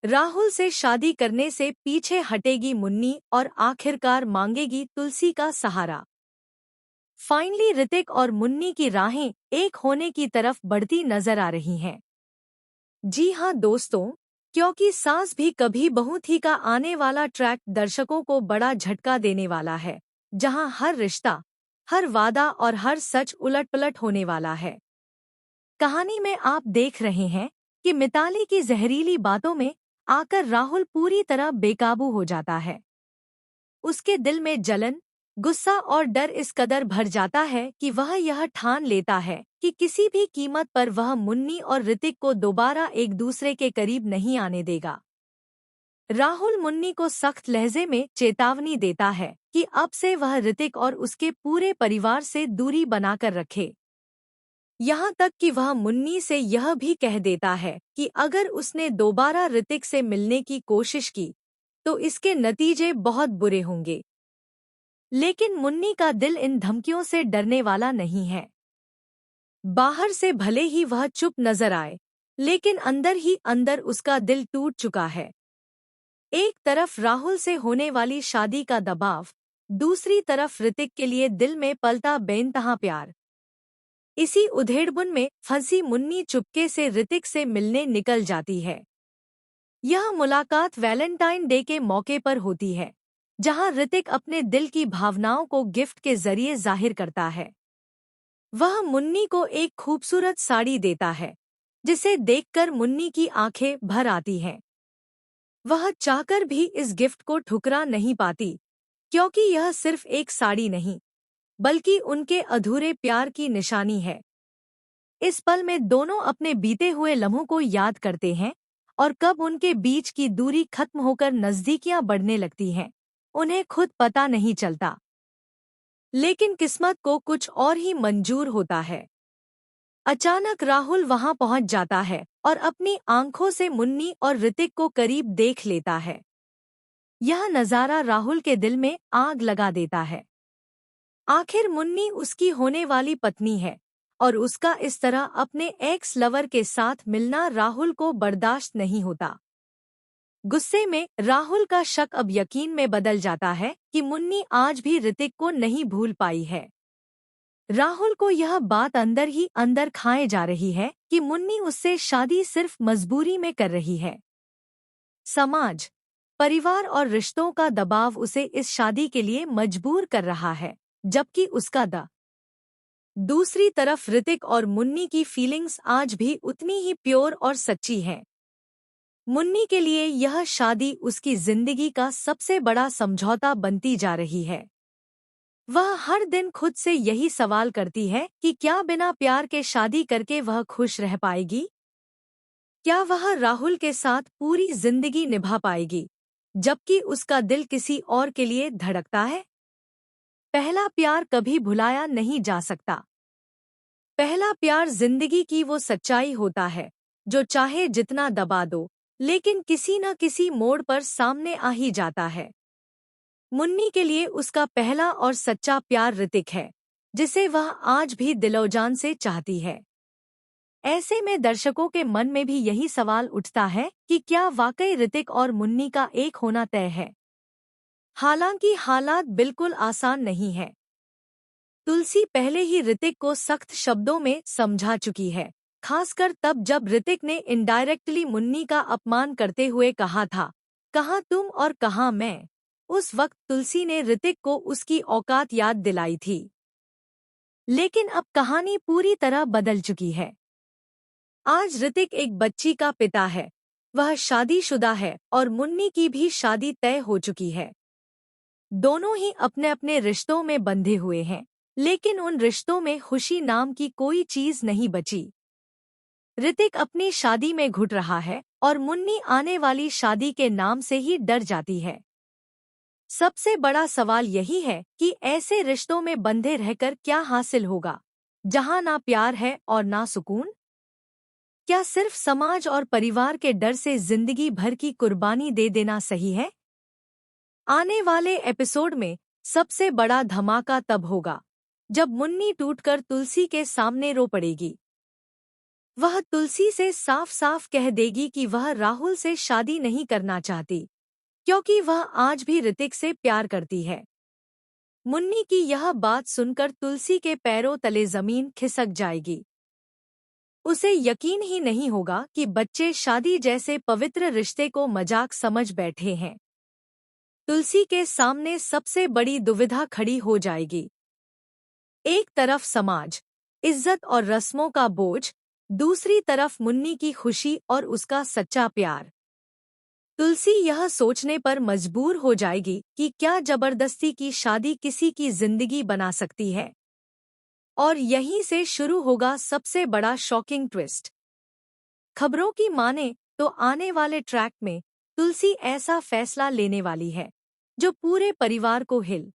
राहुल से शादी करने से पीछे हटेगी मुन्नी और आखिरकार मांगेगी तुलसी का सहारा। फाइनली ऋतिक और मुन्नी की राहें एक होने की तरफ बढ़ती नजर आ रही हैं। जी हाँ दोस्तों, क्योंकि सास भी कभी बहू थी का आने वाला ट्रैक दर्शकों को बड़ा झटका देने वाला है, जहां हर रिश्ता, हर वादा और हर सच उलट-पलट होने वाला है। कहानी में आप देख रहे हैं कि मिताली की जहरीली बातों में आकर राहुल पूरी तरह बेकाबू हो जाता है। उसके दिल में जलन, गुस्सा और डर इस कदर भर जाता है कि वह यह ठान लेता है कि किसी भी कीमत पर वह मुन्नी और ऋतिक को दोबारा एक दूसरे के करीब नहीं आने देगा। राहुल मुन्नी को सख्त लहजे में चेतावनी देता है कि अब से वह ऋतिक और उसके पूरे परिवार से दूरी बनाकर रखे। यहाँ तक कि वह मुन्नी से यह भी कह देता है कि अगर उसने दोबारा ऋतिक से मिलने की कोशिश की तो इसके नतीजे बहुत बुरे होंगे। लेकिन मुन्नी का दिल इन धमकियों से डरने वाला नहीं है। बाहर से भले ही वह चुप नजर आए, लेकिन अंदर ही अंदर उसका दिल टूट चुका है। एक तरफ राहुल से होने वाली शादी का दबाव, दूसरी तरफ ऋतिक के लिए दिल में पलता बेइंतहा प्यार। इसी उधेड़बुन में फंसी मुन्नी चुपके से ऋतिक से मिलने निकल जाती है। यह मुलाकात वैलेंटाइन डे के मौके पर होती है, जहां ऋतिक अपने दिल की भावनाओं को गिफ्ट के जरिए जाहिर करता है। वह मुन्नी को एक खूबसूरत साड़ी देता है, जिसे देखकर मुन्नी की आंखें भर आती हैं। वह चाहकर भी इस गिफ्ट को ठुकरा नहीं पाती, क्योंकि यह सिर्फ एक साड़ी नहीं, बल्कि उनके अधूरे प्यार की निशानी है। इस पल में दोनों अपने बीते हुए लम्हों को याद करते हैं और कब उनके बीच की दूरी खत्म होकर नजदीकियां बढ़ने लगती हैं, उन्हें खुद पता नहीं चलता। लेकिन किस्मत को कुछ और ही मंजूर होता है। अचानक राहुल वहां पहुंच जाता है और अपनी आंखों से मुन्नी और ऋतिक को करीब देख लेता है। यह नजारा राहुल के दिल में आग लगा देता है। आखिर मुन्नी उसकी होने वाली पत्नी है और उसका इस तरह अपने एक्स लवर के साथ मिलना राहुल को बर्दाश्त नहीं होता। गुस्से में राहुल का शक अब यकीन में बदल जाता है कि मुन्नी आज भी ऋतिक को नहीं भूल पाई है। राहुल को यह बात अंदर ही अंदर खाए जा रही है कि मुन्नी उससे शादी सिर्फ मजबूरी में कर रही है। समाज, परिवार और रिश्तों का दबाव उसे इस शादी के लिए मजबूर कर रहा है, जबकि उसका दूसरी तरफ ऋतिक और मुन्नी की फीलिंग्स आज भी उतनी ही प्योर और सच्ची हैं। मुन्नी के लिए यह शादी उसकी जिंदगी का सबसे बड़ा समझौता बनती जा रही है। वह हर दिन खुद से यही सवाल करती है कि क्या बिना प्यार के शादी करके वह खुश रह पाएगी? क्या वह राहुल के साथ पूरी जिंदगी निभा पाएगी, जबकि उसका दिल किसी और के लिए धड़कता है? पहला प्यार कभी भुलाया नहीं जा सकता। पहला प्यार जिंदगी की वो सच्चाई होता है जो चाहे जितना दबा दो, लेकिन किसी न किसी मोड़ पर सामने आ ही जाता है। मुन्नी के लिए उसका पहला और सच्चा प्यार ऋतिक है, जिसे वह आज भी दिलोजान से चाहती है। ऐसे में दर्शकों के मन में भी यही सवाल उठता है कि क्या वाकई ऋतिक और मुन्नी का एक होना तय है? हालांकि हालात बिल्कुल आसान नहीं है। तुलसी पहले ही ऋतिक को सख्त शब्दों में समझा चुकी है, खासकर तब जब ऋतिक ने इनडायरेक्टली मुन्नी का अपमान करते हुए कहा था, कहाँ तुम और कहाँ मैं। उस वक्त तुलसी ने ऋतिक को उसकी औकात याद दिलाई थी। लेकिन अब कहानी पूरी तरह बदल चुकी है। आज ऋतिक एक बच्ची का पिता है, वह शादीशुदा है और मुन्नी की भी शादी तय हो चुकी है। दोनों ही अपने अपने रिश्तों में बंधे हुए हैं, लेकिन उन रिश्तों में खुशी नाम की कोई चीज नहीं बची। ऋतिक अपनी शादी में घुट रहा है और मुन्नी आने वाली शादी के नाम से ही डर जाती है। सबसे बड़ा सवाल यही है कि ऐसे रिश्तों में बंधे रहकर क्या हासिल होगा, जहां ना प्यार है और ना सुकून? क्या सिर्फ समाज और परिवार के डर से जिंदगी भर की कुर्बानी दे देना सही है? आने वाले एपिसोड में सबसे बड़ा धमाका तब होगा जब मुन्नी टूटकर तुलसी के सामने रो पड़ेगी। वह तुलसी से साफ साफ कह देगी कि वह राहुल से शादी नहीं करना चाहती, क्योंकि वह आज भी ऋतिक से प्यार करती है। मुन्नी की यह बात सुनकर तुलसी के पैरों तले जमीन खिसक जाएगी। उसे यकीन ही नहीं होगा कि बच्चे शादी जैसे पवित्र रिश्ते को मजाक समझ बैठे हैं। तुलसी के सामने सबसे बड़ी दुविधा खड़ी हो जाएगी। एक तरफ समाज, इज्जत और रस्मों का बोझ, दूसरी तरफ मुन्नी की खुशी और उसका सच्चा प्यार। तुलसी यह सोचने पर मजबूर हो जाएगी कि क्या जबरदस्ती की शादी किसी की जिंदगी बना सकती है। और यहीं से शुरू होगा सबसे बड़ा शॉकिंग ट्विस्ट। खबरों की माने तो आने वाले ट्रैक में तुलसी ऐसा फैसला लेने वाली है जो पूरे परिवार को हिल